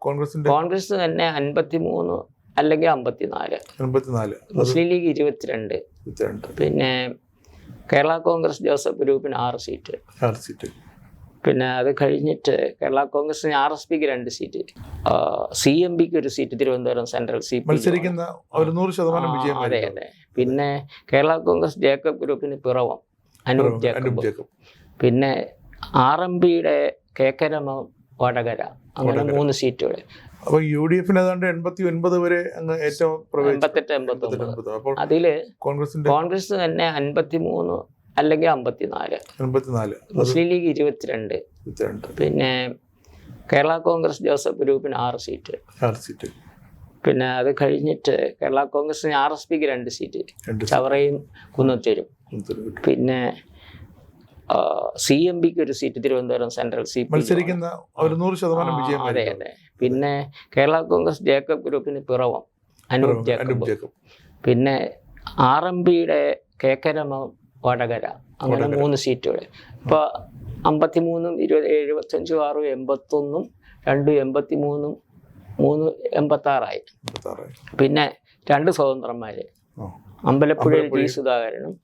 കോൺഗ്രസ് തന്നെ 53 അല്ലെങ്കിൽ 54. മുസ്ലിം ലീഗ് 22. പിന്നെ കേരള കോൺഗ്രസ് ജോസഫ് ഗ്രൂപ്പിന് 6 സീറ്റ്. പിന്നെ അത് കഴിഞ്ഞിട്ട് കേരള കോൺഗ്രസിന് RSPക്ക് 2 സീറ്റ്, CMPക്ക് 1 സീറ്റ്, തിരുവനന്തപുരം സെൻട്രൽ മത്സരിക്കുന്ന 100% വിജയം. അതെ. പിന്നെ കേരള കോൺഗ്രസ് ജേക്കബ് ഗ്രൂപ്പിന് പിറവം അനൂപ് ജേക്കബ്. പിന്നെ RMPയുടെ KK രമ വടകര. അങ്ങനെ 3 സീറ്റുകൾ. അപ്പൊ UDF ഏതാണ്ട് 89 വരെ ഏറ്റവും 88-89. അതില് കോൺഗ്രസ് തന്നെ 53 അല്ലെങ്കിൽ 54. മുസ്ലിം ലീഗ് 22. പിന്നെ കേരള കോൺഗ്രസ് ജോസഫ് ഗ്രൂപ്പിന് 6 സീറ്റ്. പിന്നെ അത് കഴിഞ്ഞിട്ട് കേരള കോൺഗ്രസിന് RSPക്ക് 2 സീറ്റ്, ചവറയും കുന്നത്തൂരും. പിന്നെ CMPക്ക് 1 സീറ്റ്, തിരുവനന്തപുരം സെൻട്രൽ മത്സരിക്കുന്ന 100% വിജയം. അതെ. പിന്നെ കേരള കോൺഗ്രസ് ജേക്കബ് ഗ്രൂപ്പിന് പിറവം അനൂപ് ജേക്കബ്. പിന്നെ RMPയുടെ KK രമ വടകര. അങ്ങനെ 3 സീറ്റുകൾ. ഇപ്പോൾ 53, 75, 6, 81, 2 83, 3 86. പിന്നെ 2 സ്വതന്ത്രന്മാര്, അമ്പലപ്പുഴയിൽ T സുധാകരനും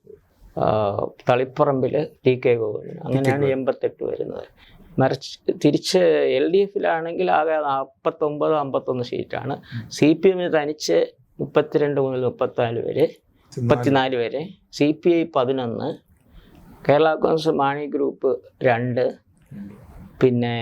തളിപ്പറമ്പിൽ TK ഗോകുലനും. അങ്ങനെയാണ് 88 വരുന്നത്. തിരിച്ച് LDFിലാണെങ്കിൽ ആകെ 49-51 സീറ്റാണ്. CPM തനിച്ച് 32 മുതൽ 34 വരെ. CPI 11. കേരള കോൺഗ്രസ് മാണി ഗ്രൂപ്പ് 2. പിന്നെ